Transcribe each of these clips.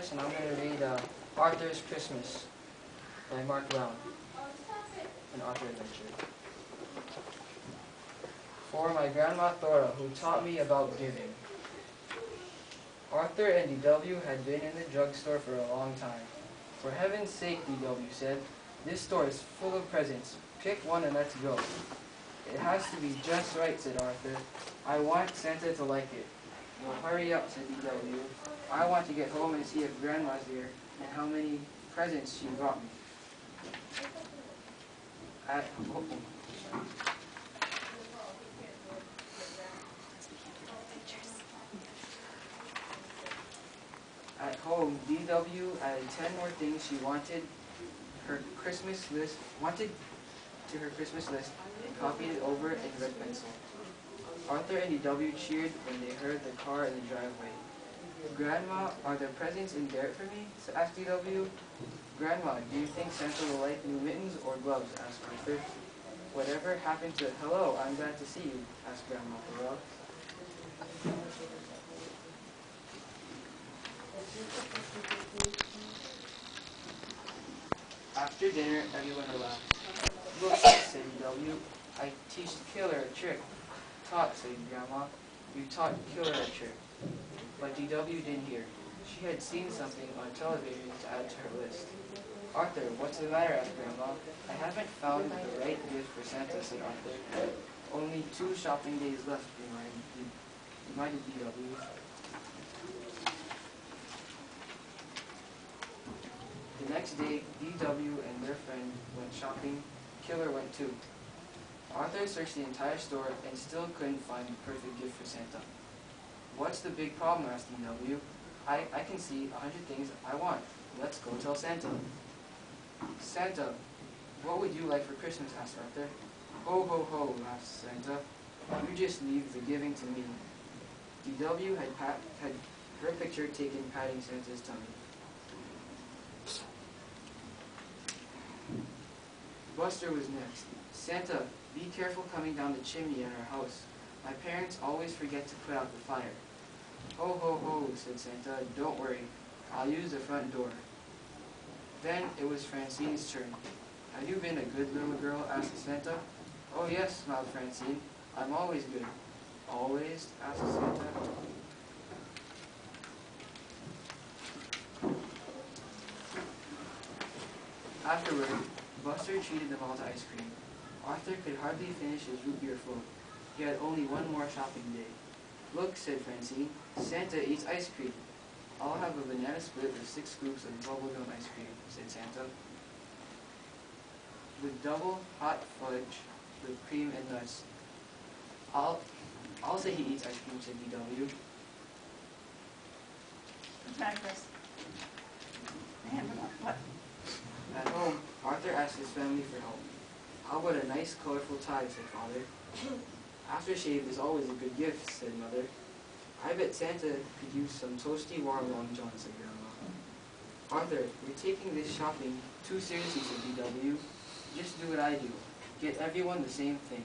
Nicholas, and I'm going to read Arthur's Christmas by Mark Brown, an Arthur adventure. For my grandma Thora, who taught me about giving. Arthur and D.W. had been in the drugstore for a long time. For heaven's sake, D.W. said, this store is full of presents. Pick one and let's go. It has to be just right, said Arthur. I want Santa to like it. Well, hurry up, said D.W. I want to get home and see if Grandma's here and how many presents she brought me. At home, D.W. added 10 more things she wanted to her Christmas list and copied it over in red pencil. Arthur and D.W. cheered when they heard the car in the driveway. Grandma, are there presents in there for me? Asked D.W. Grandma, do you think Santa will like new mittens or gloves? Asked Arthur. Whatever happened to hello, I'm glad to see you? Asked Grandma Thora. After dinner, everyone relaxed. Look, said D.W. I teach Killer a trick. Taught, said Grandma. You taught Killer a trick. But D.W. didn't hear. She had seen something on television to add to her list. Arthur, what's the matter? Asked Grandma. I haven't found the right gift for Santa, said Arthur. Only 2 shopping days left, reminded D.W. The next day, D.W. and their friend went shopping. Killer went too. Arthur searched the entire store and still couldn't find the perfect gift for Santa. What's the big problem? Asked D.W. I can see 100 things I want. Let's go tell Santa. Santa, what would you like for Christmas? Asked Arthur. Ho, ho, ho, laughed Santa. You just leave the giving to me. D.W. had her picture taken patting Santa's tummy. Buster was next. Santa, be careful coming down the chimney at our house. My parents always forget to put out the fire. Ho, ho, ho, said Santa. Don't worry. I'll use the front door. Then it was Francine's turn. Have you been a good little girl? Asked Santa. Oh, yes, smiled Francine. I'm always good. Always? Asked Santa. Afterward, Buster treated them all to ice cream. Arthur could hardly finish his root beer float. He had only one more shopping day. Look, said Francine, Santa eats ice cream. I'll have a banana split with 6 scoops of bubblegum ice cream, said Santa. With double hot fudge with cream and nuts. I'll say he eats ice cream, said D.W. What? At home, Arthur asked his family for help. How about a nice, colorful tie, said Father. Aftershave is always a good gift, said Mother. I bet Santa could use some toasty warm long john, said Grandma. Arthur, you're taking this shopping too seriously, said D.W. Just do what I do. Get everyone the same thing.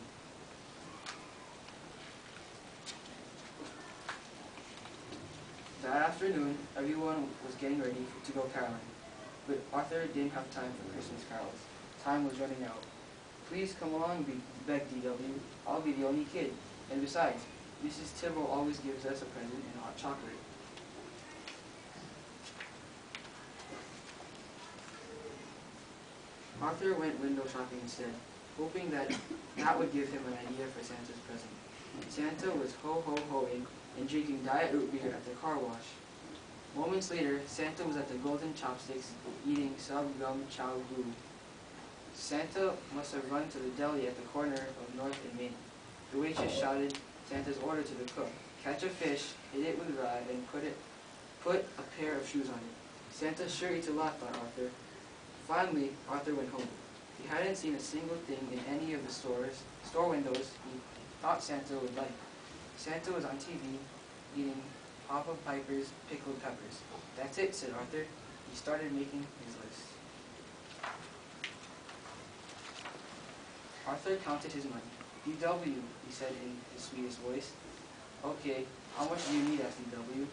That afternoon, everyone was getting ready to go caroling. But Arthur didn't have time for Christmas carols. Time was running out. Please come along, begged D.W. I'll be the only kid. And besides, Mrs. Tibble always gives us a present and hot chocolate. Arthur went window shopping instead, hoping that would give him an idea for Santa's present. Santa was ho-ho-hoing and drinking diet root beer at the car wash. Moments later, Santa was at the Golden Chopsticks eating sub-gum chow goo. Santa must have run to the deli at the corner of North and Main. The waitress shouted Santa's order to the cook. Catch a fish, hit it with rye, and put a pair of shoes on it. Santa sure eats a lot, thought Arthur. Finally, Arthur went home. He hadn't seen a single thing in any of the store windows he thought Santa would like. Santa was on TV eating Papa Piper's pickled peppers. That's it, said Arthur. He started making his list. Arthur counted his money. D.W., he said in his sweetest voice. Okay, how much do you need? Asked D.W.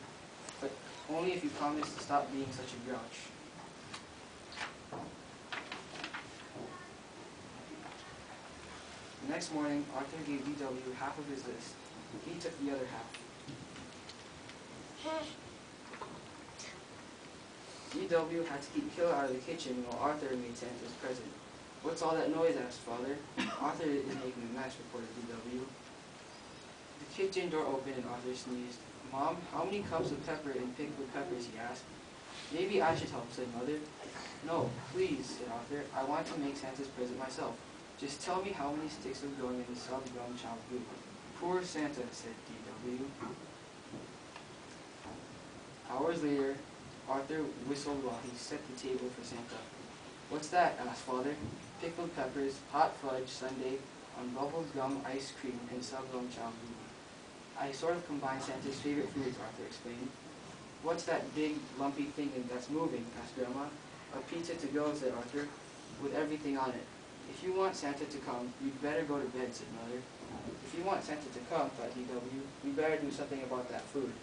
But only if you promise to stop being such a grouch. The next morning, Arthur gave DW half of his list. He took the other half. DW had to keep Killer out of the kitchen while Arthur made Santa's present. "What's all that noise?" asked Father. "Arthur is making a mess," reported DW. The kitchen door opened and Arthur sneezed. "Mom, how many cups of pepper and pickled peppers?" he asked. "Maybe I should help," said Mother. "No, please," said Arthur. "I want to make Santa's present myself. Just tell me how many sticks of gum in the sub-gum chow blue." "Poor Santa," said DW. Hours later, Arthur whistled while he set the table for Santa. "What's that?" asked Father. "Pickled peppers, hot fudge sundae on bubbled gum ice cream, and sub-gum chow blue. I sort of combined Santa's favorite foods," Arthur explained. "What's that big, lumpy thing that's moving?" asked Grandma. "A pizza to go," said Arthur, "with everything on it." "If you want Santa to come, you'd better go to bed," said Mother. "If you want Santa to come," thought DW, "we better do something about that food."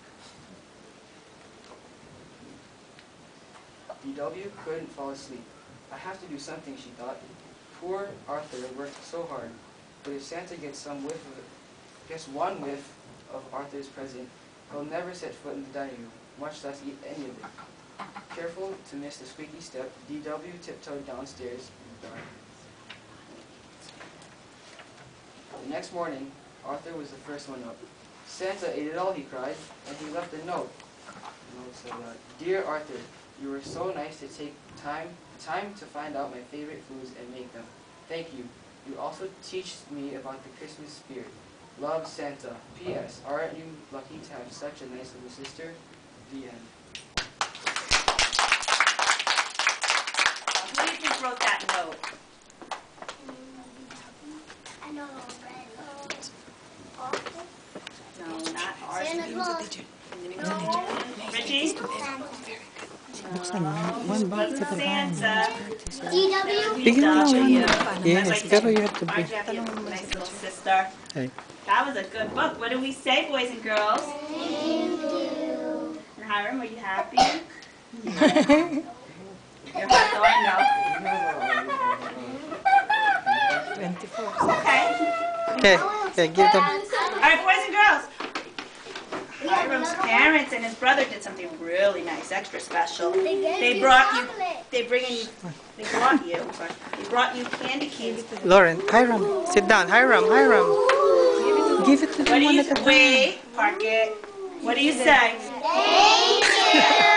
DW couldn't fall asleep. "I have to do something," she thought. "Poor Arthur worked so hard, but if Santa gets one whiff of Arthur's present, he'll never set foot in the dining room, much less eat any of it." Careful to miss the squeaky step, DW tiptoed downstairs in the dark. The next morning, Arthur was the first one up. "Santa ate it all," he cried, and he left a note. The note said, "Dear Arthur, you were so nice to take time to find out my favorite foods and make them. Thank you. You also teach me about the Christmas spirit. Love, Santa. P.S. Aren't you lucky to have such a nice little sister?" The end. Who do you think wrote that note? I know already. No, not ours. Santa Claus. Richie? Looks like one box to the bottom. Santa. DW. Bigger one. Yes, Pero you have to be. Aren't you happy you have a nice little sister? Hey. That was a good book. What do we say, boys and girls? Thank you. And Hiram, are you happy? Your heart going? No. 24. Okay. Okay, give them. All right, boys and girls. Hiram's parents and his brother did something really nice, extra special. They brought you candy canes. Lauren, Hiram, sit down. Hiram. Give it to the one at the back. Wait, park it. What do you say? Thank you.